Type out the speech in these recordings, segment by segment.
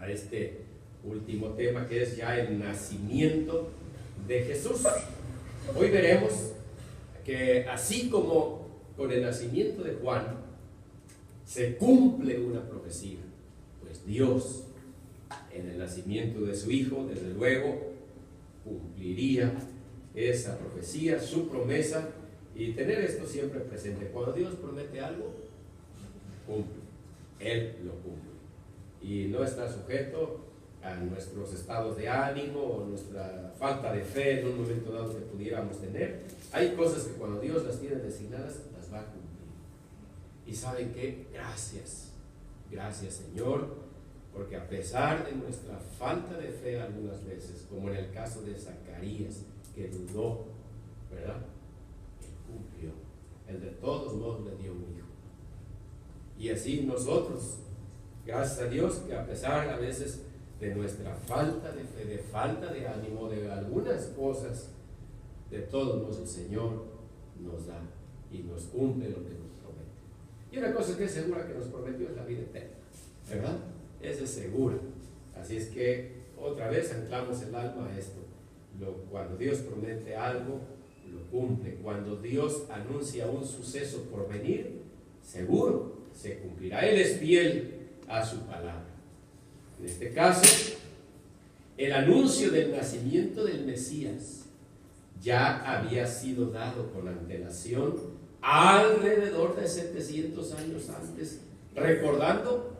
a este último tema, que es ya el nacimiento de Jesús. Hoy veremos que así como con el nacimiento de Juan se cumple una profecía, pues Dios en el nacimiento de su Hijo, desde luego, cumpliría esa profecía, su promesa, y tener esto siempre presente. Cuando Dios promete algo, cumple, Él lo cumple, y no está sujeto a nuestros estados de ánimo o nuestra falta de fe en un momento dado que pudiéramos tener. Hay cosas que cuando Dios las tiene designadas, las va a cumplir. Y ¿saben qué? Gracias Señor, porque a pesar de nuestra falta de fe algunas veces, como en el caso de Zacarías, que dudó, ¿verdad? Él cumplió. Él de todos modos le dio un hijo. Y así nosotros, gracias a Dios, que a pesar a veces de nuestra falta de fe, de falta de ánimo, de algunas cosas, de todos modos el Señor nos da y nos cumple lo que nos promete. Y una cosa que es segura que nos prometió es la vida eterna, ¿verdad? Esa es segura. Así es que otra vez anclamos el alma a esto. Cuando Dios promete algo, lo cumple. Cuando Dios anuncia un suceso por venir, seguro se cumplirá. Él es fiel a su palabra. En este caso, el anuncio del nacimiento del Mesías ya había sido dado con antelación alrededor de 700 años antes, recordando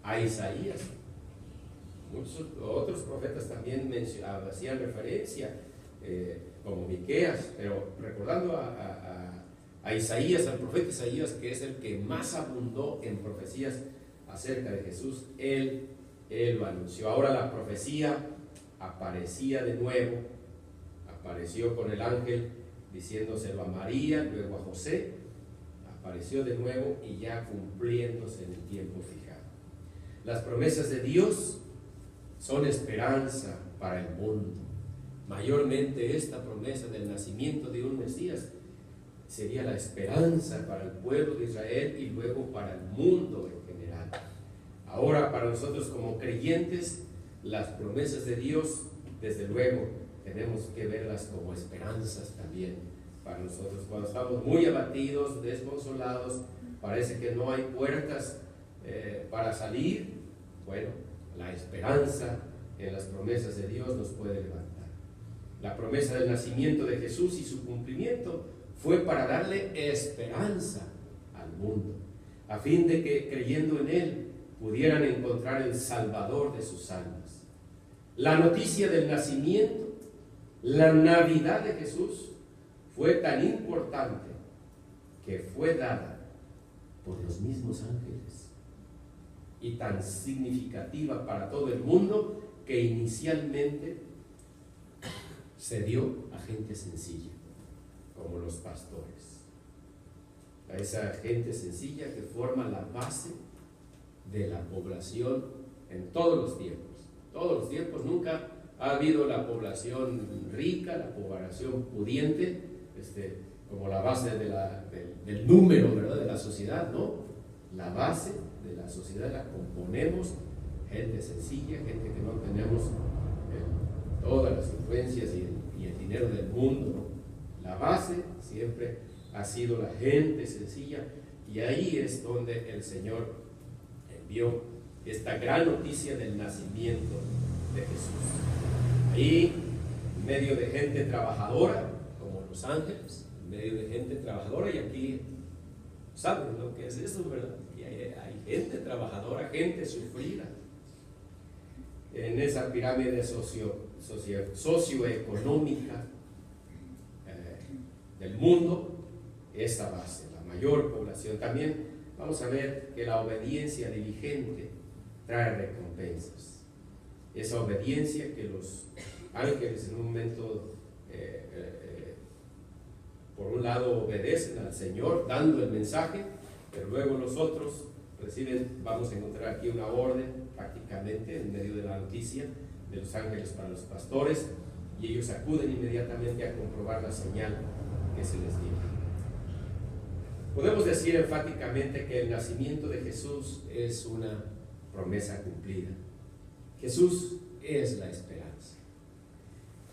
a Isaías. Muchos otros profetas también hacían referencia, como Miqueas, pero recordando a Isaías, al profeta Isaías, que es el que más abundó en profecías acerca de Jesús, él lo anunció. Ahora la profecía aparecía de nuevo, apareció con el ángel diciéndoselo a María, luego a José, apareció de nuevo y ya cumpliéndose en el tiempo fijado. Las promesas de Dios son esperanza para el mundo. Mayormente esta promesa del nacimiento de un Mesías sería la esperanza para el pueblo de Israel y luego para el mundo en general. Ahora, para nosotros como creyentes, las promesas de Dios, desde luego, tenemos que verlas como esperanzas también para nosotros. Cuando estamos muy abatidos, desconsolados, parece que no hay puertas para salir, bueno, la esperanza en las promesas de Dios nos puede levantar. La promesa del nacimiento de Jesús y su cumplimiento fue para darle esperanza al mundo, a fin de que creyendo en Él pudieran encontrar el Salvador de sus almas. La noticia del nacimiento, la Navidad de Jesús, fue tan importante que fue dada por los mismos ángeles y tan significativa para todo el mundo que inicialmente se dio a gente sencilla, como los pastores, a esa gente sencilla que forma la base de la población en todos los tiempos. Todos los tiempos nunca ha habido la población rica, la población pudiente, como la base del número, ¿verdad?, de la sociedad, ¿no? La base de la sociedad la componemos gente sencilla, gente que no tenemos todas las influencias y el dinero del mundo, ¿no? La base siempre ha sido la gente sencilla, y ahí es donde el Señor envió esta gran noticia del nacimiento de Jesús. Ahí, en medio de gente trabajadora, como los ángeles, en medio de gente trabajadora, y aquí saben lo que es eso, ¿verdad? Y hay gente trabajadora, gente sufrida. En esa pirámide socioeconómica del mundo, esa base, la mayor población. También vamos a ver que la obediencia diligente trae recompensas. Esa obediencia que los ángeles en un momento, por un lado, obedecen al Señor dando el mensaje, pero luego los otros reciben, vamos a encontrar aquí una orden prácticamente en medio de la noticia de los ángeles para los pastores, y ellos acuden inmediatamente a comprobar la señal que se les dio. Podemos decir enfáticamente que el nacimiento de Jesús es una promesa cumplida. Jesús es la esperanza.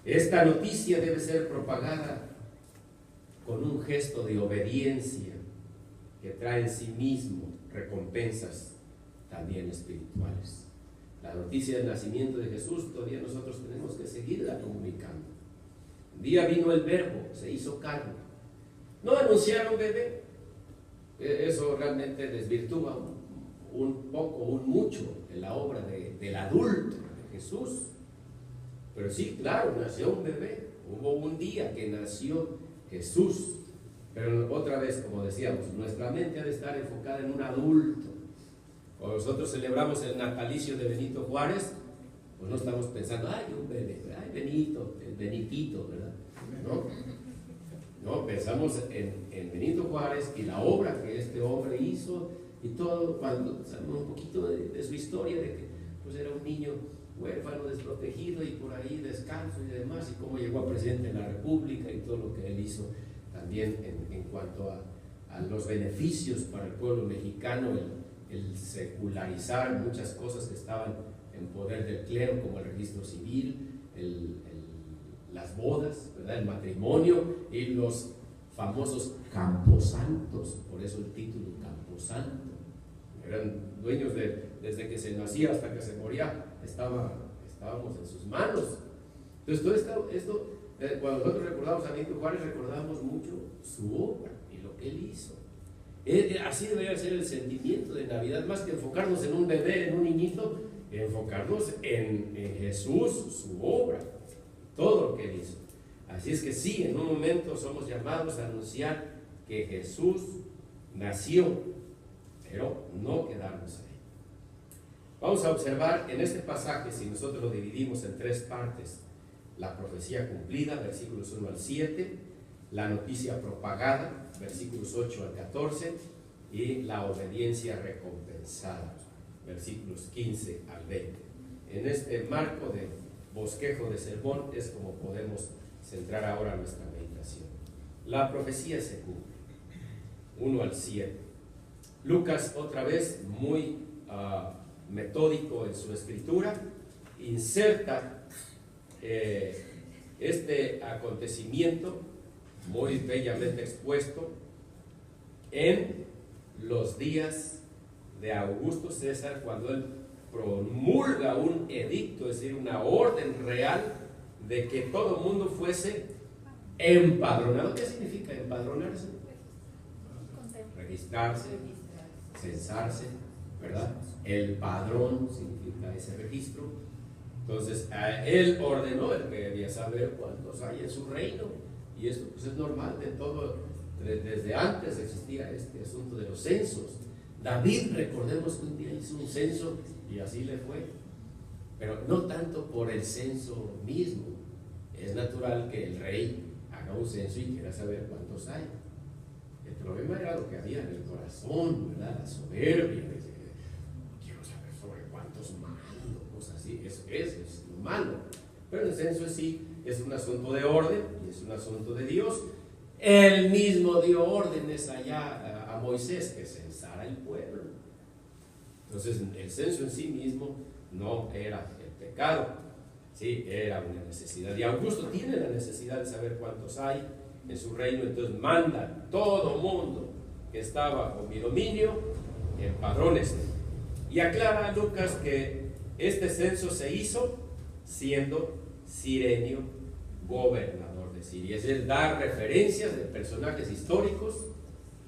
Esta noticia debe ser propagada con un gesto de obediencia que trae en sí mismo recompensas también espirituales. La noticia del nacimiento de Jesús todavía nosotros tenemos que seguirla comunicando. Un día vino el Verbo, se hizo carne. No anunciaron bebé. Eso realmente desvirtúa un poco, un mucho de la obra del adulto de Jesús. Pero sí, claro, nació un bebé. Hubo un día que nació Jesús. Pero otra vez, como decíamos, nuestra mente ha de estar enfocada en un adulto. Cuando nosotros celebramos el natalicio de Benito Juárez, pues no estamos pensando, ay, un bebé, ay, Benito, el Benitito, ¿verdad? No, pensamos en Benito Juárez y la obra que este hombre hizo y todo. Cuando sabemos un poquito de su historia, de que pues era un niño huérfano, desprotegido y por ahí descalzo y demás, y cómo llegó a presidente de la República y todo lo que él hizo también en cuanto a los beneficios para el pueblo mexicano, el secularizar muchas cosas que estaban en poder del clero, como el registro civil, las bodas, ¿verdad? El matrimonio y los famosos camposantos, por eso el título Camposanto. Eran dueños desde que se nacía hasta que se moría, estábamos en sus manos. Entonces todo esto cuando nosotros recordamos a Benito Juárez, recordamos mucho su obra y lo que él hizo. Así debería ser el sentimiento de Navidad, más que enfocarnos en un bebé, en un niñito, enfocarnos en Jesús, su obra, todo lo que él hizo. Así es que sí, en un momento somos llamados a anunciar que Jesús nació, pero no quedarnos ahí. Vamos a observar en este pasaje, si nosotros lo dividimos en tres partes: la profecía cumplida, versículos 1 al 7, la noticia propagada, versículos 8 al 14, y la obediencia recompensada, versículos 15 al 20. En este marco de bosquejo de sermón es como podemos centrar ahora nuestra meditación. La profecía se cumple, 1 al 7. Lucas, otra vez, muy metódico en su escritura, inserta este acontecimiento muy bellamente expuesto en los días de Augusto César, cuando él promulga un edicto, es decir, una orden real de que todo el mundo fuese empadronado. ¿Qué significa empadronarse? Registrarse, censarse, ¿verdad? El padrón significa ese registro. Entonces, él ordenó, él quería saber cuántos hay en su reino, y esto pues es normal de todo, desde antes existía este asunto de los censos. David, recordemos que un día hizo un censo y así le fue, pero no tanto por el censo mismo. Es natural que el rey haga un censo y quiera saber cuántos hay. El problema era lo que había en el corazón, ¿verdad? La soberbia, quiero saber sobre cuántos mando, cosas así. Eso es lo malo. Pero el censo sí es un asunto de orden y es un asunto de Dios. Él mismo dio órdenes allá a Moisés que censara el pueblo. Entonces el censo en sí mismo no era el pecado, sí, era una necesidad. Y Augusto tiene la necesidad de saber cuántos hay en su reino, entonces manda todo mundo que está bajo mi dominio, empadrónese. Y aclara a Lucas que este censo se hizo siendo Cirenio gobernador de Siria. Es decir, dar referencias de personajes históricos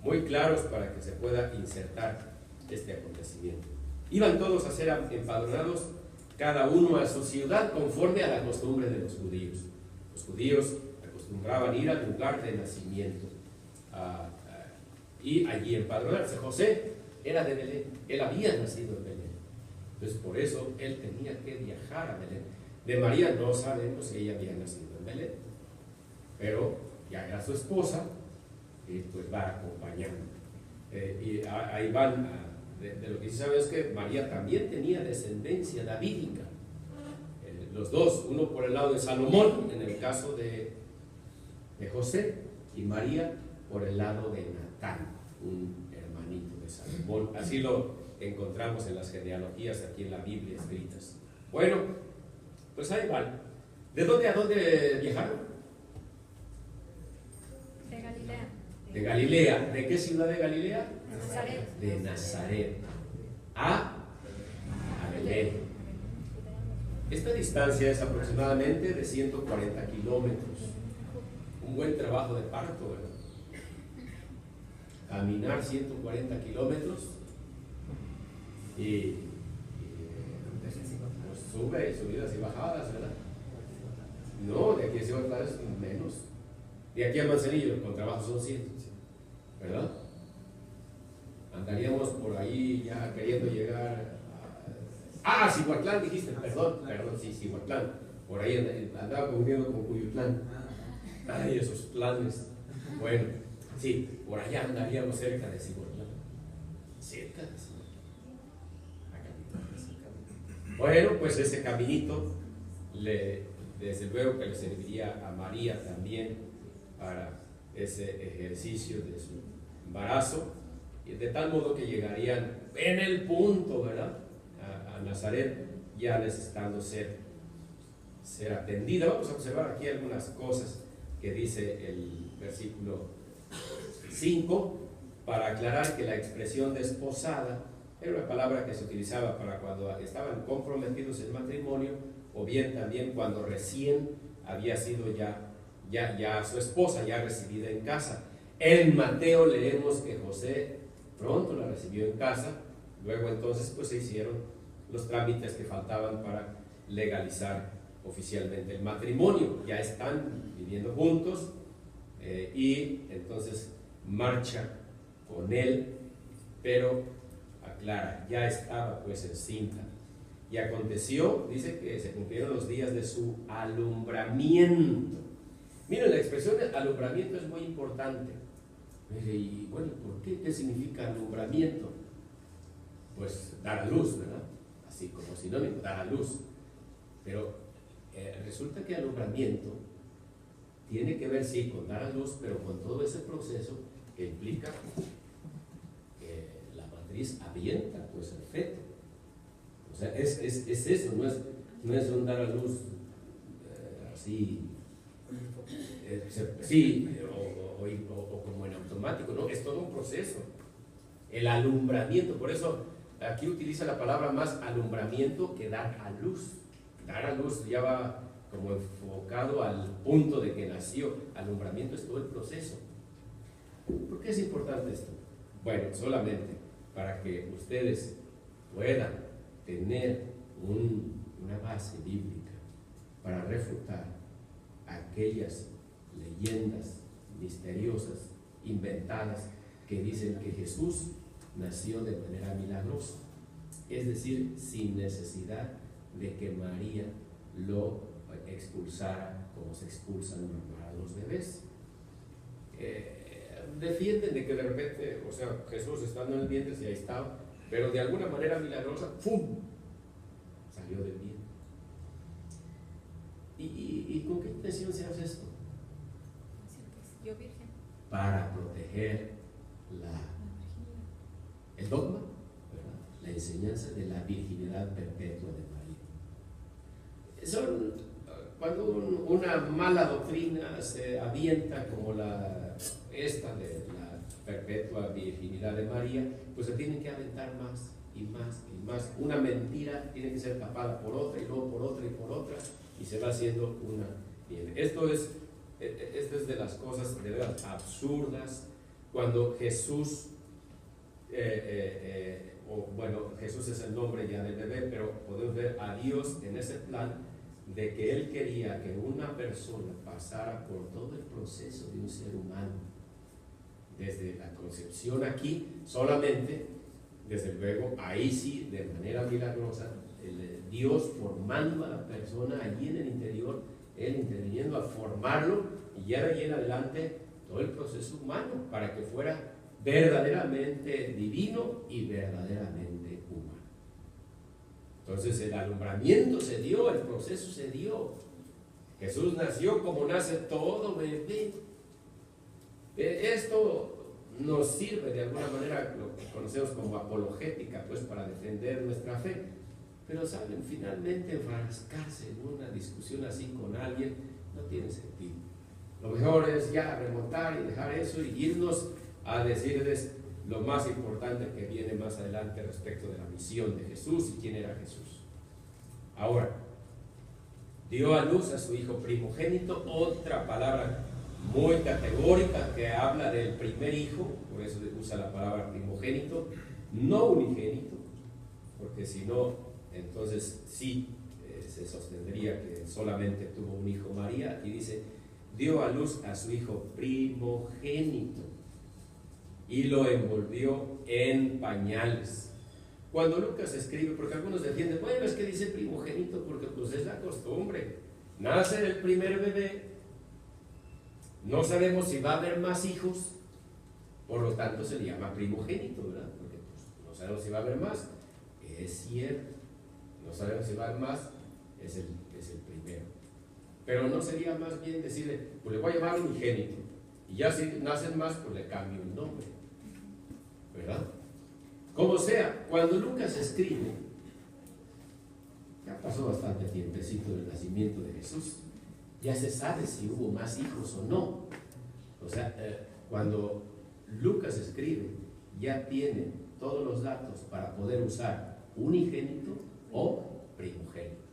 muy claros para que se pueda insertar este acontecimiento. Iban todos a ser empadronados, cada uno a su ciudad, conforme a la costumbre de los judíos. Los judíos acostumbraban ir al lugar de nacimiento y allí empadronarse. José era de Belén, él había nacido en Belén, entonces por eso él tenía que viajar a Belén. De María no sabemos si ella había nacido en Belén, pero ya era su esposa y pues va acompañando. Y ahí van, de lo que sí sabemos es que María también tenía descendencia davídica, los dos, uno por el lado de Salomón, en el caso de José, y María por el lado de Natán, un hermanito de Salomón. Así lo encontramos en las genealogías aquí en la Biblia escritas. Bueno, pues ahí van. ¿De dónde a dónde viajaron? De Galilea. De Galilea. ¿De qué ciudad de Galilea? Nazaret. De Nazaret a Belén. Esta distancia es aproximadamente de 140 kilómetros. Un buen trabajo de parto, ¿verdad? Caminar 140 kilómetros y pues subidas y bajadas, ¿verdad? No, de aquí a Ciudad es menos. De aquí a Manzanillo con trabajo son 100, ¿verdad? Andaríamos por ahí ya queriendo llegar a... Cihuatlán dijiste, perdón, sí, Cihuatlán. Por ahí andaba confundiendo con Cuyutlán. Ay, esos planes. Bueno, sí, por allá andaríamos cerca de Cihuatlán. Cerca de Cihuatlán. Bueno, pues ese caminito, desde luego que le serviría a María también para ese ejercicio de su embarazo, y de tal modo que llegarían en el punto, ¿verdad?, a Nazaret, ya necesitando ser atendida. Vamos a observar aquí algunas cosas que dice el versículo 5, para aclarar que la expresión desposada era una palabra que se utilizaba para cuando estaban comprometidos en matrimonio, o bien también cuando recién había sido ya su esposa, ya recibida en casa. En Mateo leemos que José pronto la recibió en casa, luego entonces pues se hicieron los trámites que faltaban para legalizar oficialmente el matrimonio. Ya están viviendo juntos y entonces marcha con él, pero aclara, ya estaba pues encinta. Y aconteció, dice, que se cumplieron los días de su alumbramiento. Miren, la expresión de alumbramiento es muy importante. Y bueno, ¿por qué? ¿Qué significa alumbramiento? Pues dar a luz, ¿verdad? Así como sinónimo, dar a luz. Pero resulta que alumbramiento tiene que ver, sí, con dar a luz, pero con todo ese proceso que implica que la matriz avienta pues el feto. O sea, es eso, no es un dar a luz así, sí, o como en automático, no, es todo un proceso. El alumbramiento, por eso aquí utiliza la palabra más alumbramiento que dar a luz. Dar a luz ya va como enfocado al punto de que nació. Alumbramiento es todo el proceso. ¿Por qué es importante esto? Bueno, solamente para que ustedes puedan tener una base bíblica para refutar aquellas leyendas misteriosas, inventadas, que dicen que Jesús nació de manera milagrosa, es decir, sin necesidad de que María lo expulsara como se expulsan a los bebés. Defienden de que de repente, o sea, Jesús estando en el vientre, sí, ahí estaba, pero de alguna manera milagrosa, ¡pum!, salió del vientre. ¿Y con qué intención se hace esto? Yo virgen. Para proteger el dogma, ¿verdad?, la enseñanza de la virginidad perpetua de María. Cuando una mala doctrina se avienta como esta de la perpetua virginidad de María, pues se tienen que aventar más y más y más. Una mentira tiene que ser tapada por otra y luego por otra y por otra, y se va haciendo una bien. Esto es de las cosas de verdad absurdas. Cuando Jesús, Jesús es el nombre ya del bebé, pero podemos ver a Dios en ese plan de que Él quería que una persona pasara por todo el proceso de un ser humano, desde la concepción aquí solamente, desde luego ahí sí, de manera milagrosa, Dios formando a la persona allí en el interior, Él interviniendo a formarlo, y ya de ahí en adelante todo el proceso humano para que fuera verdaderamente divino y verdaderamente humano. Entonces el alumbramiento se dio, el proceso se dio. Jesús nació como nace todo bebé. Esto nos sirve de alguna manera, lo que conocemos como apologética, pues para defender nuestra fe. Pero saben, finalmente enfrascarse en una discusión así con alguien no tiene sentido. Lo mejor es ya remontar y dejar eso y irnos a decirles lo más importante que viene más adelante respecto de la misión de Jesús y quién era Jesús. Ahora, dio a luz a su hijo primogénito, otra palabra muy categórica que habla del primer hijo, por eso usa la palabra primogénito, no unigénito, porque si no, entonces sí se sostendría que solamente tuvo un hijo María. Aquí dice, dio a luz a su hijo primogénito y lo envolvió en pañales. Cuando Lucas escribe, porque algunos defienden, bueno, es que dice primogénito porque pues es la costumbre, nace el primer bebé, no sabemos si va a haber más hijos, por lo tanto se le llama primogénito, ¿verdad? Porque pues, no sabemos si va a haber más, es cierto, no sabemos si va a haber más, es el primero. Pero no sería más bien decirle, pues le voy a llamar unigénito, y ya si nacen más, pues le cambio el nombre, ¿verdad? Como sea, cuando Lucas escribe, ya pasó bastante tiempecito del nacimiento de Jesús, ya se sabe si hubo más hijos o no. O sea, cuando Lucas escribe, ya tiene todos los datos para poder usar unigénito o primogénito.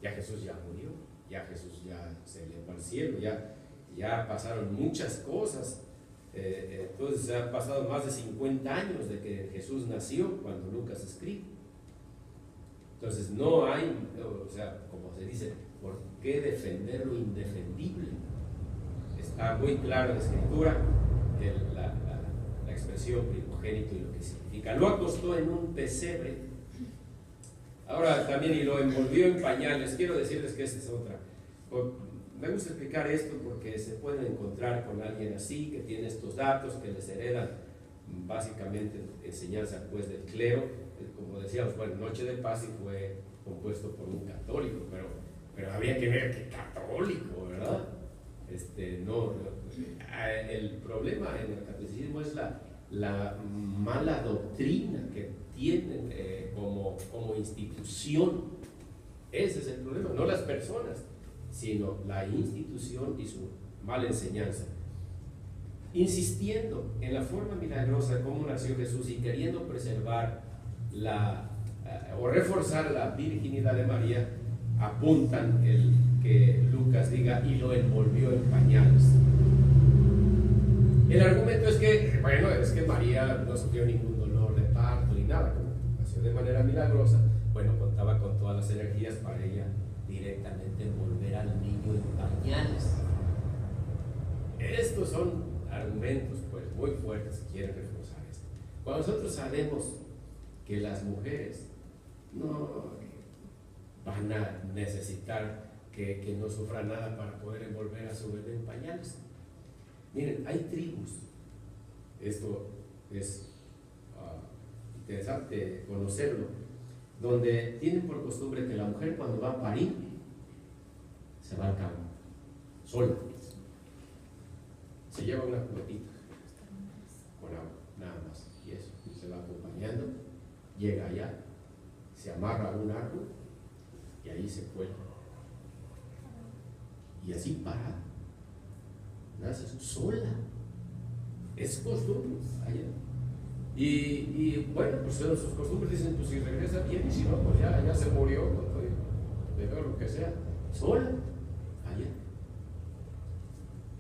Ya Jesús ya murió, ya Jesús ya se elevó al cielo, ya pasaron muchas cosas. Entonces han pasado más de 50 años de que Jesús nació cuando Lucas escribe. Entonces no hay, o sea, como se dice, ¿por qué defender lo indefendible? Está muy claro en la Escritura la expresión primogénito y lo que significa. Lo acostó en un pesebre. Ahora también, y lo envolvió en pañales. Quiero decirles que esa es otra. Me gusta explicar esto porque se pueden encontrar con alguien así, que tiene estos datos, que les heredan básicamente enseñanza pues del clero. Como decíamos, bueno, Noche de Paz y fue compuesto por un católico, pero había que ver qué católico, ¿verdad? No, el problema en el catolicismo es la mala doctrina que tienen como institución. Ese es el problema, no las personas, sino la institución y su mala enseñanza. Insistiendo en la forma milagrosa de cómo nació Jesús y queriendo preservar o reforzar la virginidad de María, apuntan el que Lucas diga y lo envolvió en pañales. El argumento es que, bueno, es que María no sufrió ningún dolor de parto ni nada, como nació de manera milagrosa, bueno, contaba con todas las energías para ella directamente envolver al niño en pañales. Estos son argumentos pues muy fuertes que quieren reforzar esto. Cuando nosotros sabemos que las mujeres no van a necesitar que no sufran nada para poder envolver a su bebé en pañales. Miren, hay tribus, esto es interesante conocerlo, donde tienen por costumbre que la mujer cuando va a parir se va al campo, sola, se lleva una cubetita con agua, nada más, y eso, se va acompañando, llega allá, se amarra a un árbol y ahí se cuelga, y así para, nace sola, es costumbre allá. Y bueno, pues sus costumbres dicen, pues si regresa bien, y si no, pues ya se murió, de ver lo que sea, sola, allá.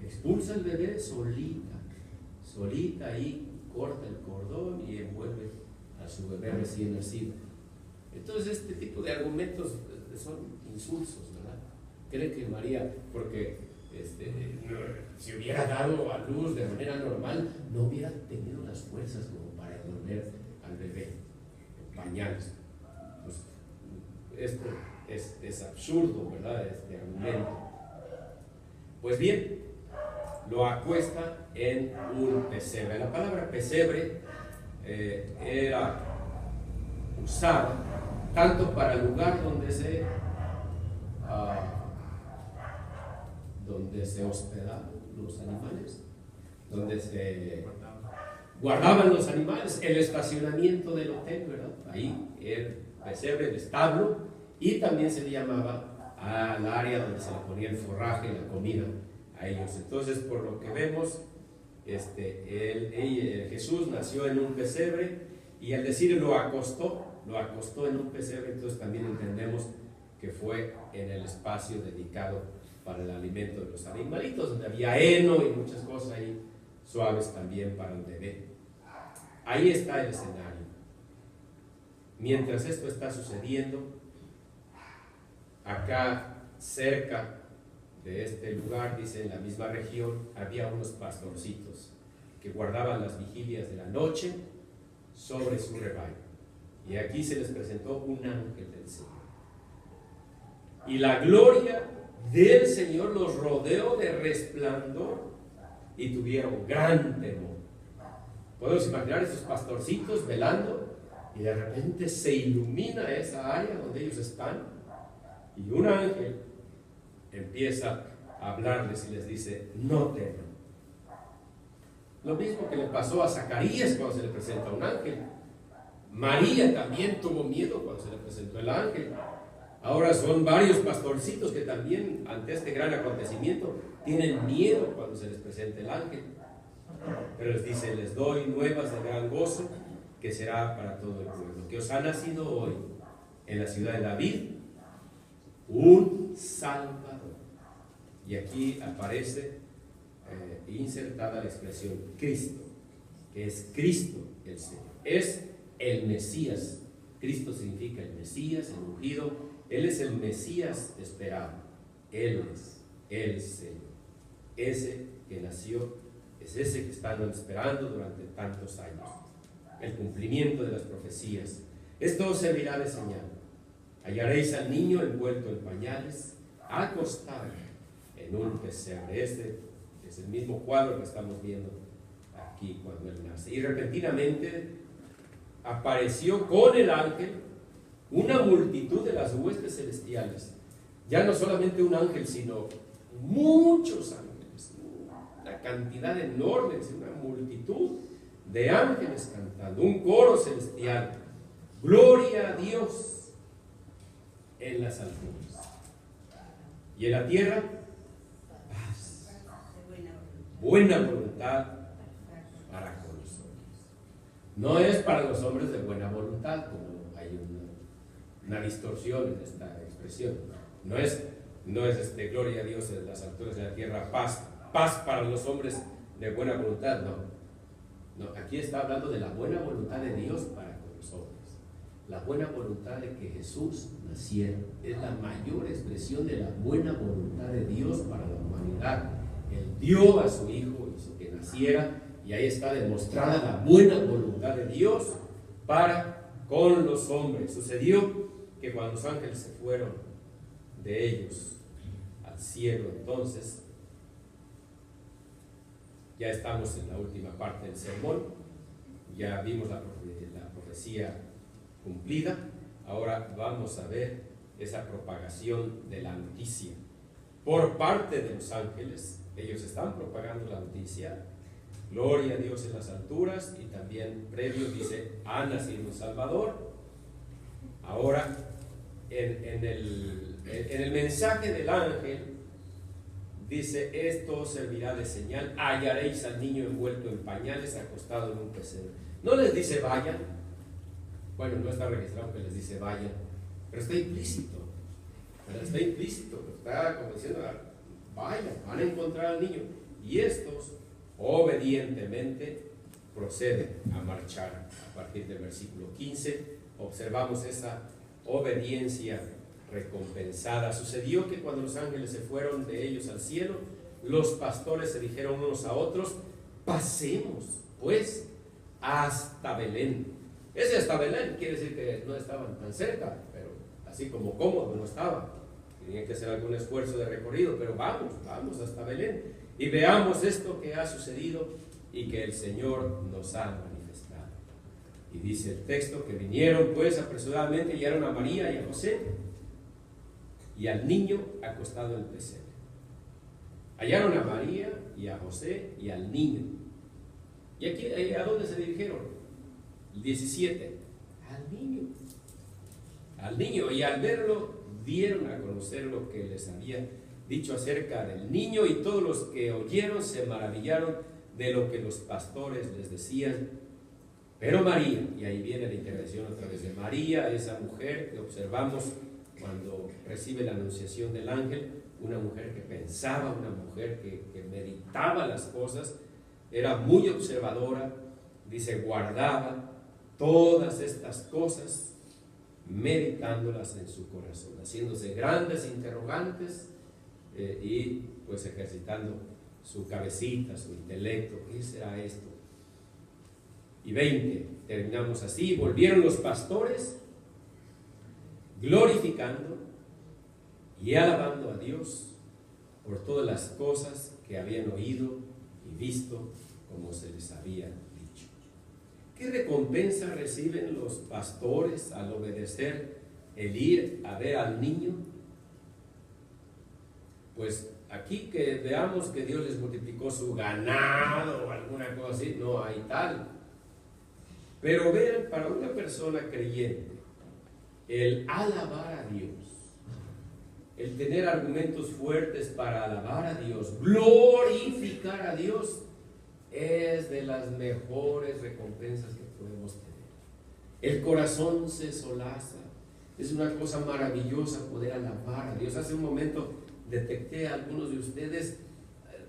Expulsa al bebé solita ahí, corta el cordón y envuelve a su bebé recién nacido. Entonces este tipo de argumentos son insulsos, ¿verdad? Creen que María, porque si hubiera dado a luz de manera normal, no hubiera tenido las fuerzas como para envolver al bebé en pañales. Pues, esto es absurdo, ¿verdad? Este argumento. Pues bien, lo acuesta en un pesebre. La palabra pesebre era usada tanto para el lugar donde se hospedaban los animales, donde se guardaban los animales, el estacionamiento del hotel, ¿verdad? Ahí pesebre, el establo, y también se le llamaba al área donde se le ponía el forraje, la comida a ellos. Entonces, por lo que vemos, Jesús nació en un pesebre, y al decir lo acostó en un pesebre, entonces también entendemos que fue en el espacio dedicado para el alimento de los animalitos, donde había heno y muchas cosas ahí suaves también para el bebé. Ahí está el escenario. Mientras esto está sucediendo, acá cerca de este lugar, dice, en la misma región, había unos pastorcitos que guardaban las vigilias de la noche sobre su rebaño. Y aquí se les presentó un ángel del Señor. Y la gloria del Señor los rodeó de resplandor y tuvieron gran temor. Podemos imaginar esos pastorcitos velando y de repente se ilumina esa área donde ellos están y un ángel empieza a hablarles y les dice: no teman. Lo mismo que le pasó a Zacarías cuando se le presenta un ángel. María también tuvo miedo cuando se le presentó el ángel. Ahora son varios pastorcitos que también ante este gran acontecimiento tienen miedo cuando se les presenta el ángel. Pero les dice: les doy nuevas de gran gozo que será para todo el pueblo, que os ha nacido hoy en la ciudad de David un Salvador. Y aquí aparece insertada la expresión Cristo, que es Cristo el Señor, es el Mesías. Cristo significa el Mesías, el ungido. Él es el Mesías esperado. Él es el Señor, ese que nació, es ese que están esperando durante tantos años, el cumplimiento de las profecías. Esto os servirá de señal: hallaréis al niño envuelto en pañales, acostado en un pesebre. Este es el mismo cuadro que estamos viendo aquí cuando él nace. Y repentinamente apareció con el ángel una multitud de las huestes celestiales. Ya no solamente un ángel, sino muchos ángeles, una cantidad enorme, una multitud de ángeles cantando, un coro celestial: gloria a Dios en las alturas, y en la tierra paz, buena voluntad para con los hombres. No es para los hombres de buena voluntad, como hay una distorsión en esta expresión. No es gloria a Dios en las alturas de la tierra, paz para los hombres de buena voluntad. No, aquí está hablando de la buena voluntad de Dios para con los hombres. La buena voluntad de que Jesús naciera es la mayor expresión de la buena voluntad de Dios para la humanidad. Él dio a su Hijo, hizo que naciera, y ahí está demostrada la buena voluntad de Dios para con los hombres. Sucedió que cuando los ángeles se fueron de ellos al cielo, entonces ya estamos en la última parte del sermón, ya vimos la profecía cumplida. Ahora vamos a ver esa propagación de la noticia por parte de los ángeles. Ellos están propagando la noticia: gloria a Dios en las alturas, y también previo dice: ha nacido un Salvador. Ahora en el mensaje del ángel dice: esto servirá de señal, hallaréis al niño envuelto en pañales, acostado en un pesebre. No les dice vayan. Bueno, no está registrado que les dice vayan, pero está implícito. Está como diciendo: vayan, van a encontrar al niño. Y estos obedientemente proceden a marchar. A partir del versículo 15 observamos esa obediencia recompensada. Sucedió que cuando los ángeles se fueron de ellos al cielo, los pastores se dijeron unos a otros: pasemos pues hasta Belén. Ese hasta Belén quiere decir que no estaban tan cerca, pero así como cómodo no estaba. Tenían que hacer algún esfuerzo de recorrido, pero vamos hasta Belén y veamos esto que ha sucedido y que el Señor nos ha manifestado. Y dice el texto que vinieron pues apresuradamente y hallaron a María y a José y al niño acostado en el pesebre. Hallaron a María y a José y al niño. ¿Y aquí a dónde se dirigieron? El 17, al niño. al niño, y al verlo dieron a conocer lo que les había dicho acerca del niño, y todos los que oyeron se maravillaron de lo que los pastores les decían. Pero María, y ahí viene la intervención otra vez de María, esa mujer que observamos cuando recibe la anunciación del ángel, una mujer que pensaba, una mujer que meditaba las cosas, era muy observadora, dice, guardaba todas estas cosas, meditándolas en su corazón, haciéndose grandes interrogantes y pues ejercitando su cabecita, su intelecto. ¿Qué será esto? Y 20, terminamos así: volvieron los pastores glorificando y alabando a Dios por todas las cosas que habían oído y visto, como se les había dicho. ¿Qué recompensa reciben los pastores al obedecer el ir a ver al niño? Pues aquí que veamos que Dios les multiplicó su ganado o alguna cosa así, no hay tal. Pero vean, para una persona creyente, el alabar a Dios, el tener argumentos fuertes para alabar a Dios, glorificar a Dios, es de las mejores recompensas que podemos tener. El corazón se solaza, es una cosa maravillosa poder alabar a Dios. Hace un momento detecté a algunos de ustedes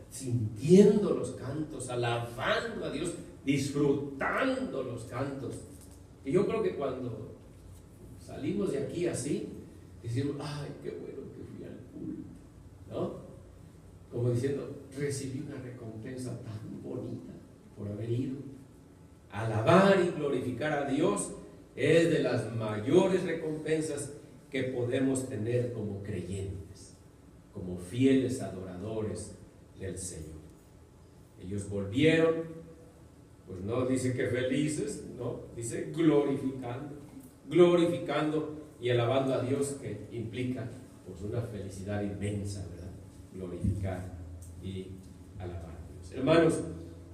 sintiendo los cantos, alabando a Dios, disfrutando los cantos. Y yo creo que cuando salimos de aquí así, decimos, ay, qué bueno que fui al culto, ¿no? Como diciendo, recibí una recompensa tan bonita por haber ido. Alabar y glorificar a Dios es de las mayores recompensas que podemos tener como creyentes, como fieles adoradores del Señor. Ellos volvieron, pues no dice que felices, no, dice glorificando y alabando a Dios, que implica pues una felicidad inmensa, ¿verdad? Glorificar y alabar a Dios. Hermanos,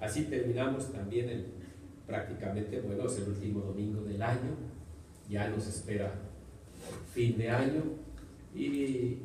así terminamos también prácticamente, bueno, es el último domingo del año, ya nos espera el fin de año, y